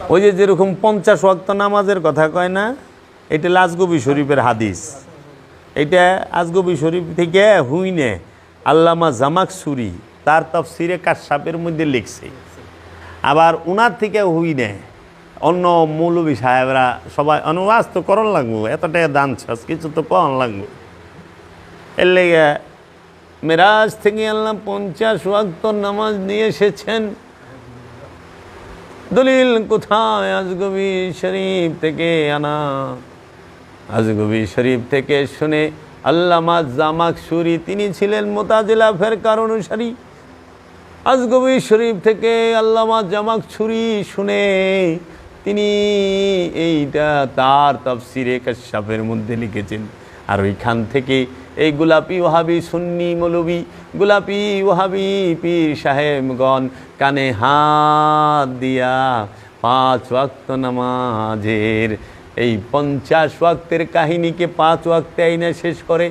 ওই যে যেরকম 50 ওয়াক্ত নামাজের কথা কয় না, এটা আজগবি শরীফের হাদিস। এটা আজগবি শরীফ থেকে হুইনে আল্লামা জামাকসুরি তার তাফসিরে কাশফের মধ্যে লিখছে। আবার উনার থেকে হুইনে অন্য মৌলবী সাহেবরা সবাই অনুবাদ তো করণ লাগবো, এত টাকা দান ছাস কিছু তো কন লাগবো। এর লেগে মেরাজ থেকে আল্লাহ 50 ওয়াক্ত নামাজ নিয়ে এসেছেন। দলিল কোথায়? আজগবি শরীফ থেকে আনা। আজগবি শরীফ থেকে শুনে আল্লামা জামাকসুরি তিনি ছিলেন মুতাজিলা ফিরকার অনুসারী। আজগবি শরীফ থেকে আল্লামা জামাকসুরি শুনে তিনি এইটা তার তাফসিরে কাশফের মধ্যে লিখেছেন। আর ওইখান থেকে এই গোলাপি ওহাবি সুন্নি মৌলবী, গোলাপি ওহাবি পীর সাহেবগণ কানে হাত দিয়া 5 ওয়াক্ত নামাজের এই 50 ওয়াক্তের কাহিনীকে 5 ওয়াক্তে আইনা শেষ করে।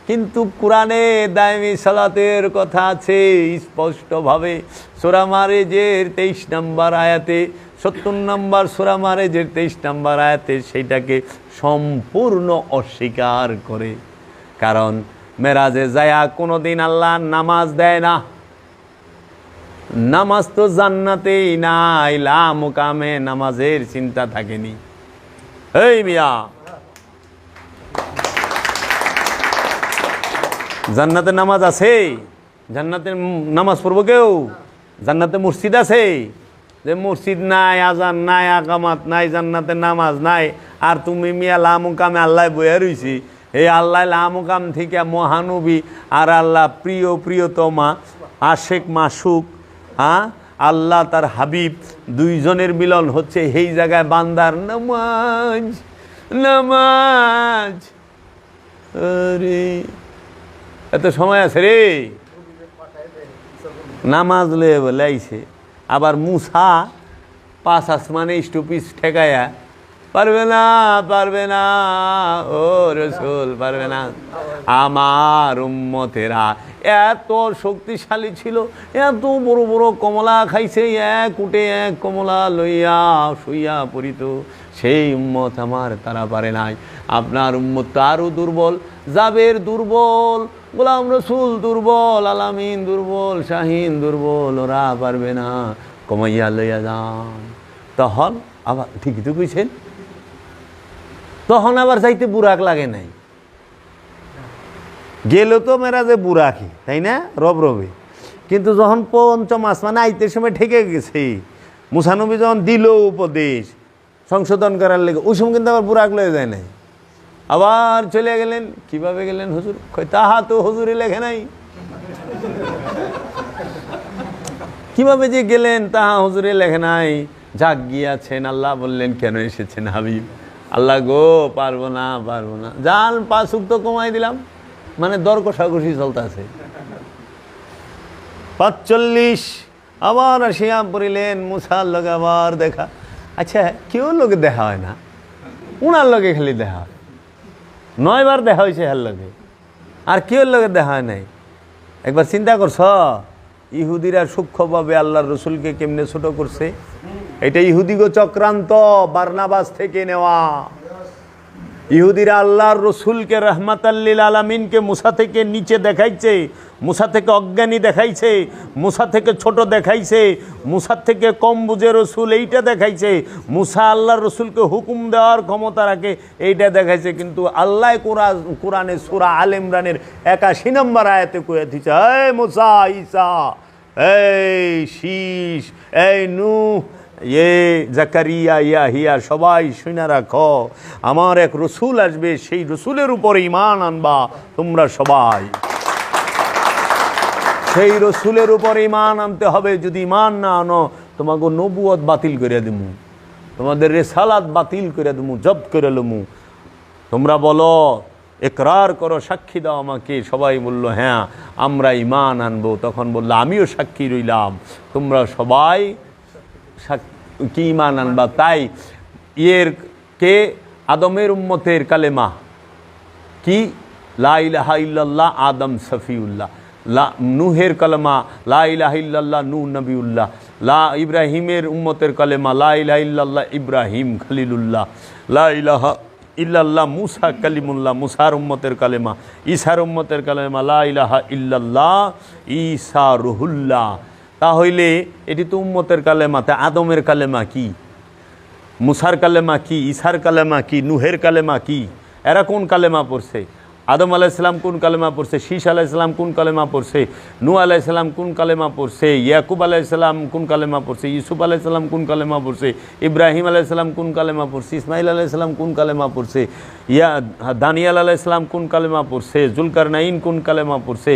কিন্তু কোরআনে দায়মি সালাতের কথা আছে স্পষ্টভাবে। সূরা মারেজের 23 নম্বর আয়াতে, 70 নম্বর সূরা মারেজের 23 নম্বর আয়াতে সেইটাকে সম্পূর্ণ অস্বীকার করে। কারণ মেরাজে যায়া কোনোদিন আল্লাহ নামাজ দেয় না। নামাজ তো জান্নাতেই নাই, লা মুকামে নামাজের চিন্তা থাকেনি। এই মিয়া, জান্নাতে নামাজ আছে? জান্নাতে নামাজ পড়বো কেউ? জান্নাতে মসজিদ আছে? যে মসজিদ নাই, আজান নাই, আকামাত নাই, জান্নাতে নামাজ নাই, আর তুমি মিয়া লা মুকামে আল্লাহ বইয়া রইছি। এই আল্লাহ লা মুকাম থেকে মহানবী আর আল্লাহ প্রিয় প্রিয়তমা আশেক মাসুক, হ্যাঁ আল্লাহ তার হাবিব দুইজনের মিলন হচ্ছে এই জায়গায় বান্দার নামাজ। নামাজ আরে এত সময় আছে রে, নামাজ লয়ে বলে আইছে। আবার মুসা 5 আসমানে স্টুপিস ঠেকায়া পারবে না, পারবে না ও রসুল, পারবে না। আমার উম্মতেরা এত শক্তিশালী ছিল, এত বড় বড় কমলা খাইছে, এক উঠে এক কমলা লইয়া শুইয়া পড়িত। সেই উম্মত আমার, তারা পারে নাই। আপনার উম্মত তো আরও দুর্বল। জাবের দুর্বল, গোলাম রসুল দুর্বল, আলামিন দুর্বল, শাহিন দুর্বল, ওরা পারবে না, কমাইয়া লইয়া যান। তখন আবার ঠিকই তো কইছেন, তখন আবার যাইতে বুরাক লাগে নাই। গেল তো মেরাজে বুরাকি, তাই না, রব রবে। কিন্তু যখন 5ম আসমানে আইতে সময় ঠেকে গেছে, মুসা নবী যখন দিল উপদেশ সংশোধন করার লেগে, ওই সময় কিন্তু আবার বুরাক লয়ে যায় নাই। আবার চলে গেলেন। কিভাবে গেলেন হুজুর? তাহা তো হুজুরে লেখে নাই। কিভাবে যে গেলেন তাহা হুজুরে লেখে নাই। যাক গিয়াছেন, আল্লাহ বললেন কেন এসেছেন হাবিব? আল্লাহ গো পারবো না, পারবো না। যান 5 ওয়াক্ত কমাই দিলাম, মানে দর কষাকষি চলতেছে। 45 আবার আসিয়া পড়িলেন মুসার লগে আবার দেখা। আচ্ছা, কেউ লোকে দেখা হয় না, উনার লগে খালি দেখা হয়। 9 বার দেখা হয়েছে হার লগে, আর কেউ লগে দেখা হয় নাই। একবার চিন্তা করছ ইহুদিরা সূক্ষ্মভাবে আল্লাহর রসুলকে কেমনে ছোট করছে? এটা ইহুদিগো চক্রান্ত, বারনাবাস থেকে নেওয়া। ইহুদিরা আল্লাহর রসুলকে রহমাতাল লিল আলামিনকে মুসা থেকে নিচে দেখাইছে, মুসা থেকে অজ্ঞানী দেখাইছে, মুসা থেকে ছোট দেখাইছে, মুসা থেকে কম বুঝে রসুল এইটা দেখাইছে, মুসা আল্লাহর রসুলকে হুকুম দেওয়ার ক্ষমতা রাখে এইটা দেখাইছে। কিন্তু আল্লাহ কোরআনে সূরা আল ইমরানের 81 নম্বর আয়াতে কয়ে দিচ্ছে, এই মুসা, ঈসা, এই শীষ, এই নূহ, জাকারিয়া, ইয়াহিয়া, সবাই শুনে রাখো, আমার এক রসুল আসবে, সেই রসুলের উপরে ঈমান আনবা তোমরা সবাই। সেই রসুলের উপর ঈমান আনতে হবে। যদি ঈমান না আনো, তোমাকে নবুয়ত বাতিল করে দেবো, তোমাদের রিসালাত বাতিল করে দেবো, জব্দ করে লমু। তোমরা বলো, ইকরার করো, সাক্ষী দাও আমাকে। সবাই বললো হ্যাঁ আমরা ঈমান আনবো। তখন বললো আমিও সাক্ষী রইলাম, তোমরা সবাই কি ঈমান আনবা। তাই এর কে আদমের উম্মতের কালেমা কি? লা ইলাহা ইল্লাল্লাহ আদম সফিউল্লাহ। নূহের কালেমা লা ইলাহা ইল্লাল্লাহ নূহ নবিউল্লাহ। লা ইব্রাহিমের উম্মতের কালেমা লা ইলাহা ইল্লাল্লাহ ইব্রাহিম খলিলুল্লাহ, লা ইলাহা ইল্লাল্লাহ মুসা কালিমুল্লাহ মুসার উম্মতের কালেমা, ঈসার উম্মতের কালেমা লা ইলাহা ইল্লাল্লাহ ঈসা রুহুল্লাহ। তাহলে এটি তো উম্মতের কালেমা। তা আদমের কালেমা কি, মুসার কালেমা কি, ঈসার কালেমা কি, নুহের কালেমা কি? এরা কোন কালেমা পড়ছে? আদম আলাইসাল্লাম কোন কালেমা পড়ছে? শীষ আলাইসাল্লাম কোন কালেমা পড়ছে? নূহ আলাইসাল্লাম কোন কালেমা পড়ছে? ইয়াকুব আলাইসাল্লাম কোন কালেমা পড়ছে? ইউসুফ আলাইসাল্লাম কোন কালেমা পড়ছে? ইব্রাহিম আলাইসাল্লাম কোন কালেমা পড়ছে? ইসমাইল আলাইসাল্লাম কোন কালেমা পড়ছে? দানিয়াল আলাইসাল্লাম কোন কালেমা পড়ছে? জুলকারনাইন কোন কালেমা পড়ছে?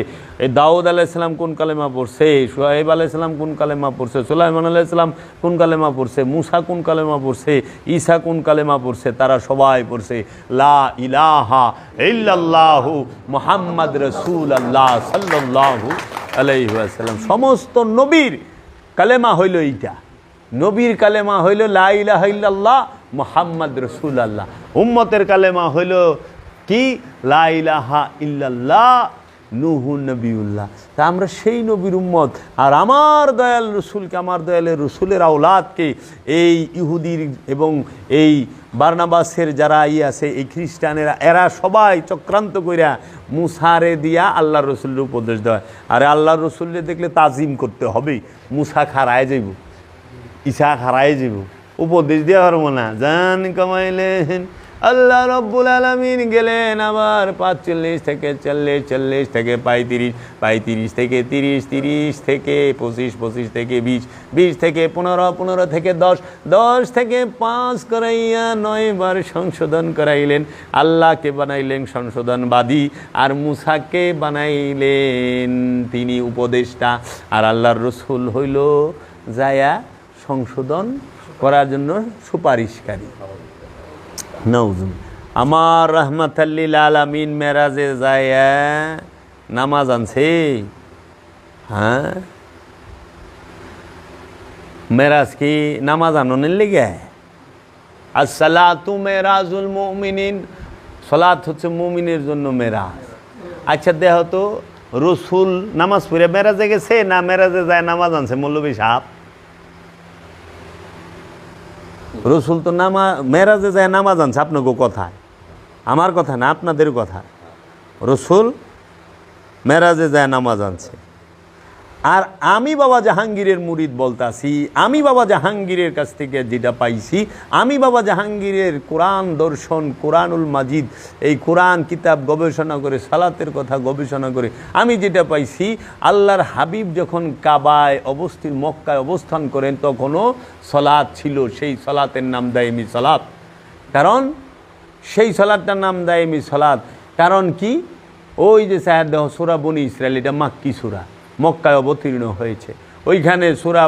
দাউদ আলাইসাল্লাম কোন কালেমা পড়ছে? শুআইব আলাইসাল্লাম কোন কালেমা পড়ছে? সুলাইমান আলাইসাল্লাম কোন কালেমা পড়ছে? মুসা কোন কালেমা পড়ছে? ঈসা কোন কালেমা পড়ছে? তারা সবাই পড়ছে লা ইলাহা ইল্লাল্লাহু মুহাম্মদ রাসূলুল্লাহ সাল্লাল্লাহু আলাইহি ওয়াসাল্লাম। সমস্ত নবীর কালেমা হইল এইটা। নবীর কালেমা হইল লা ইলাহা ইল্লাল্লাহ মুহাম্মদ রাসূলুল্লাহ। উম্মতের কালেমা হইল কি? লা ইলাহা ইল্লাল্লাহ নূহু নবিউল্লাহ। তা আমরা সেই নবীর উম্মত। আর আমার দয়াল রসুলকে, আমার দয়ালের রসুলের আওলাদকে এই ইহুদির এবং এই বারনাবাসের যারা আছে এই খ্রিস্টানেরা, এরা সবাই চক্রান্ত কইরা মুসারে দিয়া আল্লাহ রসুলের উপদেশ দেয়। আরে আল্লাহ রসুলের দেখলে তাজিম করতে হবে। মুসা খারায় যাইব, ঈসা খারায় যাইব, উপদেশ দেওয়া পারবো না। জান কামাইলেন আল্লাহ রব্বুল আলামিন গেলেন আবার 45 থেকে 40, 40 থেকে 35, 35 থেকে 30, 30 থেকে 25, 25 থেকে 20, 20 থেকে 15, 15 থেকে 10, 10 থেকে 5 করাইয়া 9 বার সংশোধন করাইলেন। আল্লাহকে বানাইলেন সংশোধনবাদী, আর মুসাকে বানাইলেন তিনি উপদেষ্টা, আর আল্লাহর রসুল হইল যায়া সংশোধন করার জন্য সুপারিশকারী। নওজুম আমার রহমাতাল্লিল আলামিন মেরাজে যায় নামাজ আনছে। হ্যাঁ, মেরাজ কি নামাজ আননের লেগে? আসসালাতু মেরাজুল মুমিনিন, সালাত হচ্ছে মুমিনের জন্য মেরাজ। আচ্ছা দেহ তো রসুল নামাজ পড়ে মেরাজে গেছে না মেরাজে যায় নামাজ আনছে? মৌলবী সাহেব, রসুল তো মেরাজে যায় নামাজ আনছে। আপনাকে কথা, আমার কথা না, আপনাদের কথা। রসুল মেরাজে যায় নামাজ আনছে। আর আমি বাবা জাহাঙ্গীরের মুরিদ বলতাছি, আমি বাবা জাহাঙ্গীরের কাছ থেকে যেটা পাইছি, আমি বাবা জাহাঙ্গীরের কোরআন দর্শন, কোরআনুল মাজিদ, এই কোরআন কিতাব গবেষণা করে, সালাতের কথা গবেষণা করে আমি যেটা পাইছি, আল্লাহর হাবিব যখন কাবায় অবস্থিত, মক্কায় অবস্থান করেন, তখনও সালাত ছিল। সেই সালাতের নাম দায়েমি সালাত। কারণ সেই সালাতটার নাম দায়েমি সালাত কারণ কি? ওই যে সাহেব সূরা বনী ইসরাইল, এটা মাক্কি সূরা, মক্কায় অবতীর্ণ হয়েছে। ওইখানে সূরা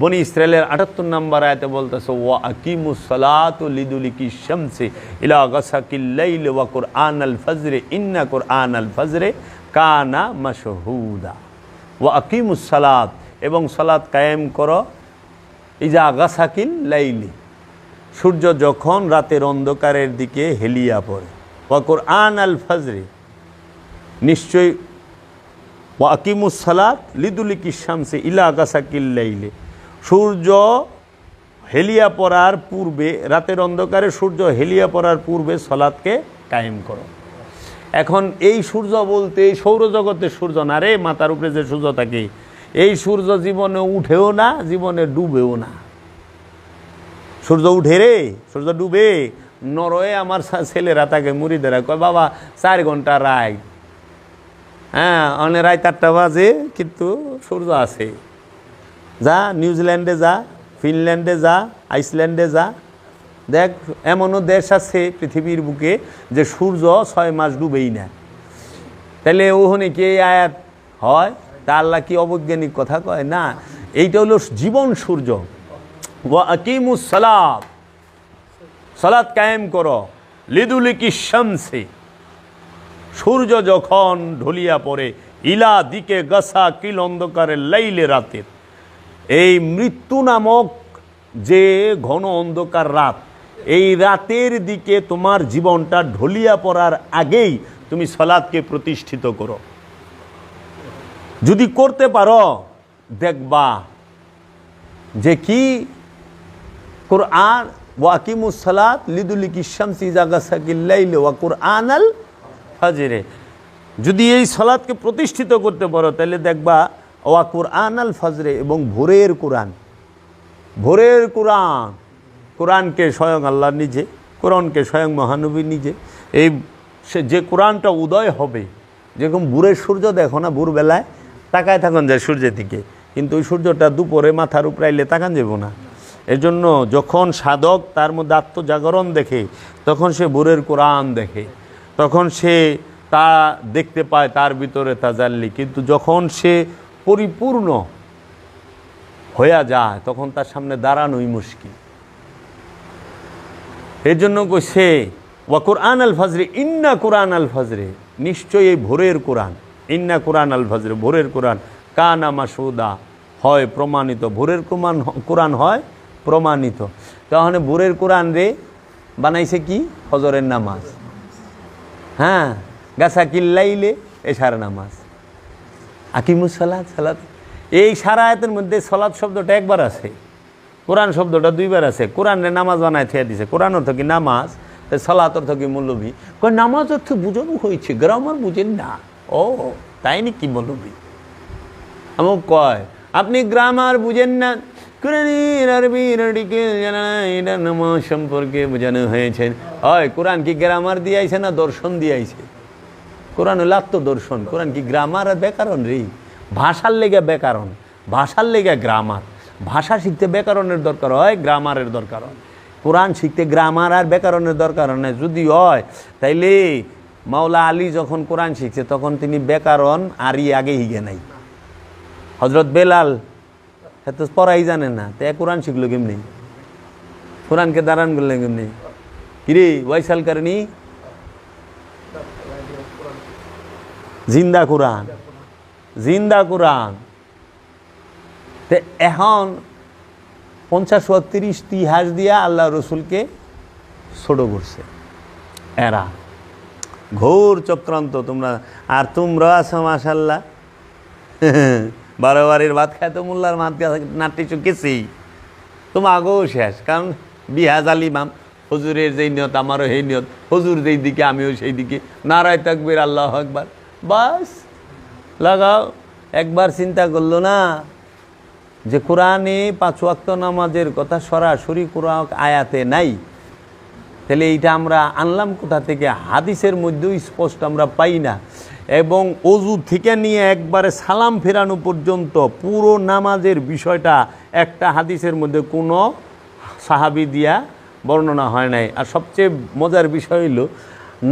বনী ইসরাইলের 78 নম্বর আয়াতে বলতেছে ওয়া আকিমুস সালাতু লিদুলিকি শামসি ইলা গাসাকিল লাইল ওয়া কুরআনাল ফজরে ইন্না কুরআনাল ফজরে কানা মাশহুদা। ওয়া আকিমুস সালাত, এবং সালাত কায়েম করো, ইজা গাসাকিল লাইলি, সূর্য যখন রাতের অন্ধকারের দিকে হেলিয়া পড়ে। ওয়া কুরআনাল ফজরে, নিশ্চয়ই ওয়া আকিমুস সালাত লিদুলিকি শামসি ইলা গাসাকিল লাইলি, সূর্য হেলিয়া পড়ার পূর্বে, রাতের অন্ধকারে সূর্য হেলিয়া পড়ার পূর্বে সালাতকে কায়েম করো। এখন এই সূর্য বলতে সৌরজগতের সূর্য না রে, মাথার উপরে যে সূর্য থাকে, এই সূর্য জীবনে উঠেও না, জীবনে ডুবেও না। সূর্য উঠে রে, সূর্য ডুবে। নরওয়ে আমার ছেলেরা তাকে মুড়িদেরা কয় বাবা 4 ঘন্টা রায়, হ্যাঁ অনেক রায় 4টা বাজে কিন্তু সূর্য আছে। যা নিউজিল্যান্ডে যা, ফিনল্যান্ডে যা, আইসল্যান্ডে যা, দেখ এমনও দেশ আছে পৃথিবীর বুকে যে সূর্য 6 মাস ডুবেই না। তাহলে ওখানে কি এই আয়াত হয়? তা আল্লাহ কি অবৈজ্ঞানিক কথা কয়? না, এইটা হলো জীবন সূর্য। ওয়া আকিমুস সালাত, সালাত কায়েম করো, লিদুলিকি শামসি, সূর্য যখন ঢলিয়া পড়ে, ইলা দিকে গাছা কিল অন্ধকারের লাইলে, রাতের এই মৃত্যু নামক যে ঘন অন্ধকার রাত, এই রাতের দিকে তোমার জীবনটা ঢলিয়া পড়ার আগেই তুমি সালাতকে প্রতিষ্ঠিত করো। যদি করতে পারো দেখবা যে কি কুরআন ওয়াকিমুস সালাত লিদুলিকি শামসি ইযা গাসাকিল লাইল ওয়া কুরআনাল ফাজরে, যদি এই সালাতকে প্রতিষ্ঠিত করতে পারো তাহলে দেখবা ওয়া কুরআনাল ফাজরে, এবং ভোরের কোরআন, ভোরের কোরআন, কোরআনকে স্বয়ং আল্লাহ নিজে, কোরআনকে স্বয়ং মহানবী নিজে, এই সে যে কোরআনটা উদয় হবে, যেরকম ভোরের সূর্য দেখো না, ভোরবেলায় তাকায় থাকুন যায় সূর্যের দিকে, কিন্তু ওই সূর্যটা দুপুরে মাথার উপরে আইলে তাকান যাব না। এর জন্য যখন সাধক তার মধ্যে আত্মজাগরণ দেখে তখন সে ভোরের কোরআন দেখে, তখন সে তা দেখতে পায় তার ভিতরে তাজাল্লি, কিন্তু যখন সে পরিপূর্ণ হয়ে যায় তখন তার সামনে দাঁড়ানোই মুশকিল। এর জন্য কইছে ওয়া কুরআন আল ফজরে, ইন্না কুরআন আল ফজরে, নিশ্চয়ই এই ভোরের কোরআন, ইন্না কুরআন আল ফজরে, ভোরের কোরআন, কানা মাসুদা, হয় প্রমাণিত, ভোরের কোরআন হয় প্রমাণিত। তাহলে ভোরের কোরআন রে বানাইছে কি? ফজরের নামাজ, হ্যাঁ, গাছা কিল্লাইলে এশার নামাজ, আকিমুস সালাত, সালাত। এই সারা আয়াতের মধ্যে সালাত শব্দটা একবার আছে, কোরআন শব্দটা দুইবার আছে। কোরআনে নামাজ বানায় থিয়া দিছে, কোরআন অর্থ কি নামাজ, তাই সালাত অর্থ কি মৌলবী। কয় নামাজ অর্থ বুঝানো হয়েছে, গ্রামার বুঝেন না। ও তাই নাকি মৌলবী? আমার কয় আপনি গ্রামার বুঝেন না, কোরআনের আরবির আর্টিকেল জানা না, এটা নামাজ সম্পর্কে বোঝানো হয়েছে। হয় কোরআন কি গ্রামার দিয়ে আইছে না দর্শন দিয়ে আইছে? কোরআন হলো আত্মদর্শন। কোরআন কি গ্রামার আর ব্যাকরণ রে? ভাষার লেগে ব্যাকরণ, ভাষার লেগে গ্রামার। ভাষা শিখতে ব্যাকরণের দরকার হয়, গ্রামারের দরকার হয়। কোরআন শিখতে গ্রামার আর ব্যাকরণের দরকার হয়। যদি হয় তাইলে মাওলা আলী যখন কোরআন শিখছে তখন তিনি ব্যাকরণ আরই আগে হিগে নাই। হজরত বেলাল এত পড়াই জানে না, তো কোরআন শিখলো কেমনি? কোরআনকে দাঁড়ান করলে কেমনি? কিরে ওয়াইসাল কারণী জিন্দা কোরআন, জিন্দা কোরআন। তো এখন 50-30 ইতিহাস দিয়া আল্লাহ রসুলকে ছোট করছে এরা, ঘোর চক্রান্ত। তোমরা আর তোমরা আছো মাশাল্লাহ, 12 বারের ভাত খায় তো মোল্লার মাত নাট্য চুকেছি, তোমার আগেও শেষ। কারণ বিহাজ আল ইমাম, হুজুরের যেই নিয়ত আমারও সেই নিয়ত, হুজুর যেই দিকে আমিও সেই দিকে, নারায় তাকবীর আল্লাহু আকবার, বাস লাগাও। একবার চিন্তা করলো না যে কোরআনে 5 ওয়াক্ত নামাজের কথা সরাসরি কোরআন আয়াতে নাই, তাহলে এইটা আমরা আনলাম কোথা থেকে? হাদিসের মধ্যেও স্পষ্ট আমরা পাই না। এবং অজু থেকে নিয়ে একবারে সালাম ফেরানো পর্যন্ত পুরো নামাজের বিষয়টা একটা হাদিসের মধ্যে কোনো সাহাবী দিয়া বর্ণনা হয় নাই। আর সবচেয়ে মজার বিষয় হইল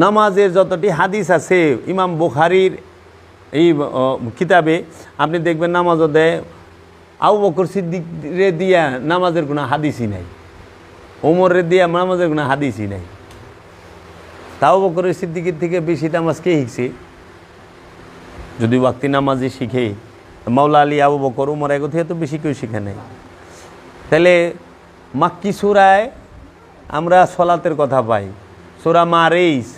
নামাজের যতটি হাদিস আছে ইমাম বুখারীর এই কিতাবে আপনি দেখবেন নামাজও দেয় আবু বকর সিদ্দিক রে দিয়া নামাজের কোনো হাদিসই নাই, ওমর রে দিয়া নামাজের কোনো হাদিসই নাই। তাও বকর সিদ্দিকের থেকে বেশি নামাজ কে শিখছে? যদি ওয়াক্তি নামাজই শিখে মাওলা আলী, আবু বকর, ওমর এগো থেকে তো বেশি কেউ শিখে নাই। তাহলে মাক্কি সূরায় আমরা সলাতের কথা পাই, সূরা মারিস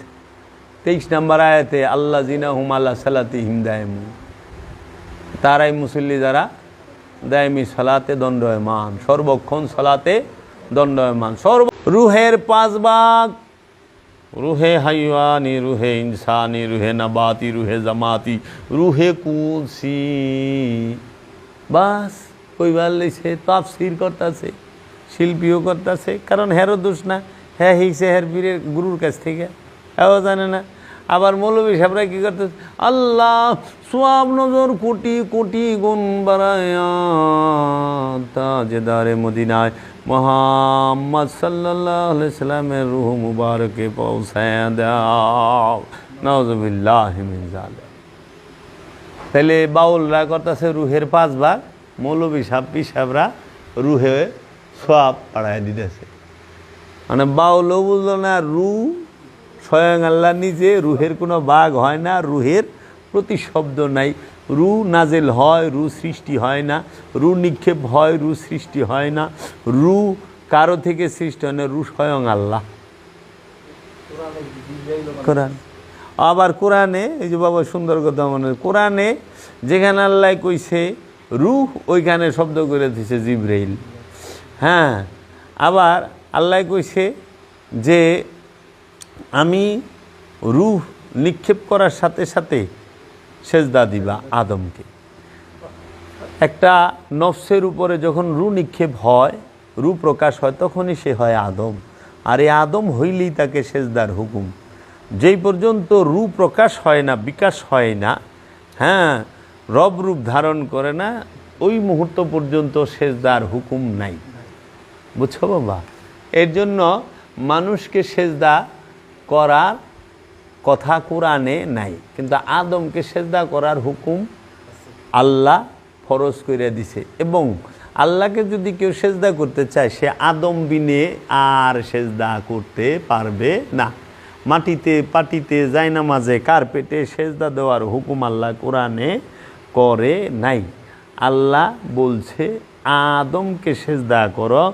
23 নম্বর আয়াতে আল্লাযিনা হুম আলা সালাতিহিম দায়িমুন, তারাই মুসল্লি যারা দায়মি সালাতে দণ্ডায়মান, সর্বক্ষণ সালাতে দণ্ডায়মান। রুহের 5 ভাগ, রুহে হাইওয়ানি, রুহে ইনসানি, রুহে নাবাতি, রুহে জামাতি, রুহে কুদসি। বাস কইবার লইছে, তাফসীর করতেছে, শিল্পীও করতেছে। কারণ হেরও দোষ না, হ্যাঁ হিসে হের বীরের গুরুর কাছ থেকে, হ্যাঁ জানে না। আবার মৌলবী সাহেবরা কী করতে, আল্লাহ সোয়াব নজর কোটি কোটি গুণ বাড়ায়া তাজদারে মদিনায় মুহাম্মদ সাল্লাল্লাহু আলাইহি সাল্লামের রূহ মুবারকে পৌঁছায় দাও, নাউযুবিল্লাহি মিন যালিক। তাহলে বাউলরা করতেছে রুহের 5 ভাগ, মৌলবী সাহেব পীর সাহেবরা রুহে সোয়াব বাড়ায় দিতেছে। মানে বাউলও বুঝলো না রুহ স্বয়ং আল্লাহ নিজে, রুহের কোনো ভাগ হয় না, রুহের প্রতিশব্দ নাই। রু নাজেল হয়, রু সৃষ্টি হয় না, রু নিক্ষেপ হয়, রু সৃষ্টি হয় না, রু কারো থেকে সৃষ্টি হয় না, রু স্বয়ং আল্লাহ। কোরআন আবার কোরআনে, এই যে বাবা সুন্দর কথা মনে, কোরআনে যেখানে আল্লাহ কইছে রুহ, ওইখানে শব্দ করে দিছে জিবরাইল। হ্যাঁ, আবার আল্লাহ কইছে যে আমি রূহ নিক্ষেপ করার সাথে সাথে সেজদা দিবা আদমকে। একটা নফসের উপরে যখন রূহ নিক্ষেপ হয়, রূহ প্রকাশ হয়, তখনই সে হয় আদম। আর এই আদম হইলেই তাকে সেজদার হুকুম। যেই পর্যন্ত রূহ প্রকাশ হয় না, বিকাশ হয় না, হ্যাঁ, রব রূপ ধারণ করে না, ওই মুহূর্ত পর্যন্ত সেজদার হুকুম নাই। বুঝছো বাবা? এর জন্য মানুষকে সেজদা করার কথা কোরআনে নাই, কিন্তু আদমকে সেজদা করার হুকুম আল্লাহ ফরজ করে দিছে। এবং আল্লাহকে যদি কেউ সেজদা করতে চায়, সে আদম বিনে আর সেজদা করতে পারবে না। মাটিতে, পাটিতে, জায়নামাজে, কার্পেটে সেজদা দেওয়ার হুকুম আল্লাহ কোরআনে করে নাই। আল্লাহ বলছে আদমকে সেজদা করো।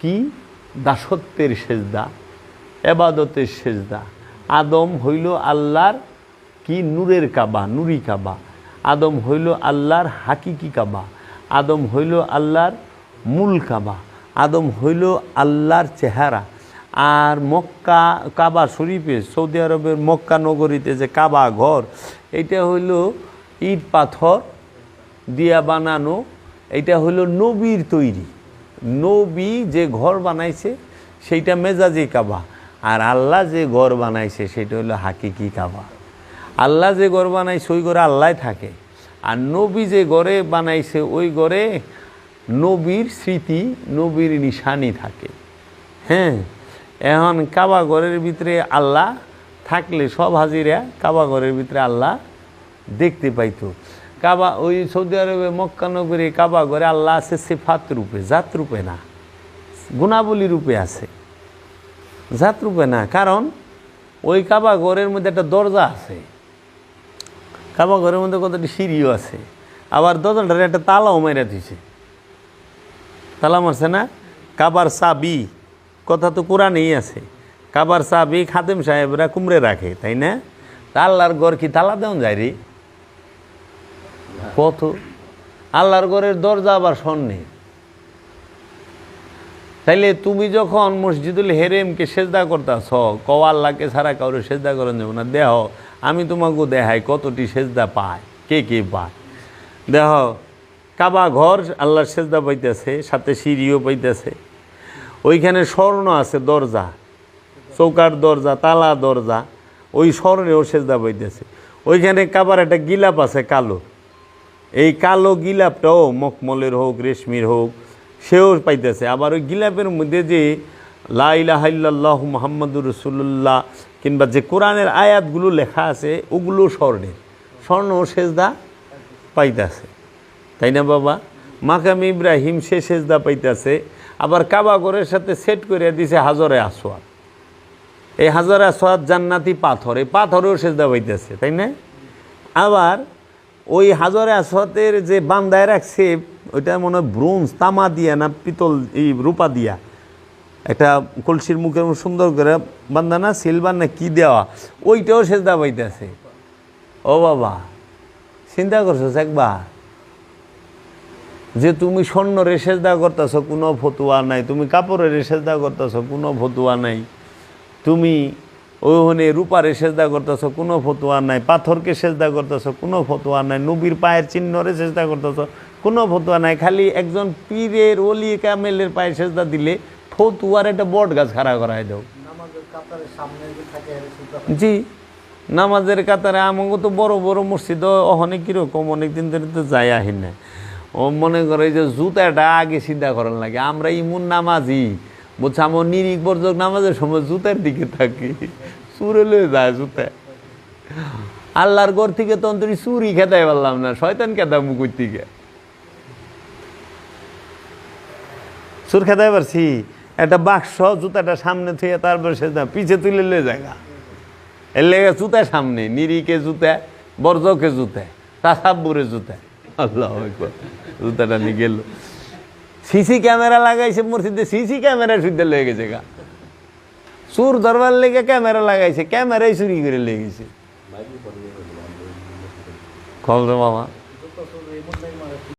কি? দাসত্বের সেজদা, এবাদতের সেজদা। আদম হইল আল্লাহর কি? নূরের কাবা, নুরি কাবা। আদম হইল আল্লাহর হাকিকি কাবা। আদম হইল আল্লাহর মূল কাবা। আদম হইল আল্লাহর চেহারা। আর মক্কা কাবা শরীফে, সৌদি আরবের মক্কা নগরীতে যে কাবা ঘর, এটা হইল ইট পাথর দিয়া বানানো। এটা হইল নবীর তৈরি। নবী যে ঘর বানাইছে সেইটা মেজাজি কাবা, আর আল্লাহ যে ঘর বানাইছে সেটা হলো হাকিকি কাবা। আল্লাহ যে ঘর বানাইছে ওই ঘরে আল্লাহ থাকে, আর নবী যে ঘরে বানাইছে ওই ঘরে নবীর স্মৃতি, নবীর নিশানি থাকে। হ্যাঁ, এখন কাবা ঘরের ভিতরে আল্লাহ থাকলে সব হাজিরা কাবা ঘরের ভিতরে আল্লাহ দেখতে পাইতো। কাবা, ওই সৌদি আরবে মক্কা নগরে কাবা ঘরে আল্লাহ আছে সিফাত রূপে, জাত রূপে না, গুণাবলী রূপে আছে, জাত রূপে না। কারণ ওই কাবা ঘরের মধ্যে একটা দরজা আছে, কাবা ঘরের মধ্যে কতটি সিঁড়িও আছে, আবার দরজাটার একটা তালাও মেরে দিছে। তালা মারছে না? কাবার চাবি কথা তো কোরআনেই আছে। কাবার চাবি খাদেম সাহেবরা কুমড়ে রাখে, তাই না? তা আল্লাহর ঘর কি তালা দেওয়া যায় রে? কত আল্লাহর ঘরের দরজা আবার স্বর্ণের। তাইলে তুমি যখন মসজিদুল হেরেমকে সেজদা করতেছ, কও আল্লাহকে ছাড়া কাউরে সেজদা করেন যাব না, দেহ আমি তোমাকে দেখাই কতটি সেজদা পায়, কে কে পায়। দেহ কাবা ঘর আল্লাহর সেজদা পাইতেছে, সাথে সিঁড়িও পাইতেছে। ওইখানে স্বর্ণ আছে, দরজা, চৌকার দরজা, তালা দরজা, ওই স্বর্ণেও সেজদা পাইতেছে। ওইখানে কাবার একটা গিলাপ আছে কালো, এই কালো গিলাপটাও মখমলের হোক, রেশমির হোক, সেও পাইতেছে। আবার ওই গিলাপের মধ্যে যে লা ইলাহা ইল্লাল্লাহু মুহাম্মাদুর রাসূলুল্লাহ কিংবা যে কোরআনের আয়াতগুলো লেখা আছে ওগুলো স্বর্ণের, স্বর্ণ সেজদা পাইতেছে, তাই না বাবা? মাকাম ইব্রাহিম সে সেজদা পাইতেছে। আবার কাবা ঘরের সাথে সেট করে দিছে হাজরে আসওয়াদ। এই হাজরে আসওয়াদ জান্নাতি পাথর, এই পাথরেও সেজদা পাইতেছে, তাই না? আবার ওই হাজরে আসওয়াদের যে বান্দায় রাখছে, ওইটা মনে হয় ব্রোঞ্জ, তামা দিয়া না পিতল, এই রূপা দিয়া, একটা কলসির মুখের সুন্দর করে বান্দা না, সিলভার না কি দেওয়া, ওইটাও সেজদা পাইতেছে। ও বাবা, চিন্তা করছো একবার যে তুমি স্বর্ণরে সেজদা করতেছ, কোনো ফতুয়া নাই, তুমি কাপড়ের সেজদা করতেছ, কোনো ফতুয়া নাই, তুমি ওখানে রূপারে সেজদা করতেছ, কোনো ফতুয়া নাই, পাথরকে সেজদা করতেছ, কোনো ফতুয়া নাই, নবীর পায়ের চিহ্নরে সেজদা করতেছ, কোনো ফতুয়া নাই। খালি একজন পীরের ওলি কামেলের পায়ে সেজদা দিলে ফতুয়ার একটা বট গাছ খাড়া করাই দাও। জি, নামাজের কাতারে আমাকে তো বড় বড় মসজিদ অনেক কীরকম, অনেক দিন ধরে তো যাই আহি না। ও মনে করে যে জুতাটা আগে চিন্তা করার লাগে। আমরা ইমন নামাজি, বলছে আমার নিরিখ বর্জক নামাজের সময় জুতার দিকে থাকি, চুরে লয়ে যায় জুতা। আল্লাহর ঘর থেকে তো অন্তরি চুরি খেতাই পারলাম না, শয়তান খেতা মুকুর থেকে চুর খেতাই পারছি। একটা বাক্স জুতাটা সামনে থুয়ে তারপর সে পিছে তুলে লয়ে জায়গা, এর লেগে জুতা সামনে, নিরিখে জুতা, বর্জকে জুতা, তাসাব্বুরে জুতা। আল্লাহ জুতাটা নিয়ে গেল। সিসি ক্যামেরা লাগাইছে মসজিদে, সিসি ক্যামেরা সুদ্ধা লয়ে গেছে গা। চুর ধরবার লেগে ক্যামেরা লাগাইছে, ক্যামেরাই চুরি করে লেগেছে। খবর বাবা।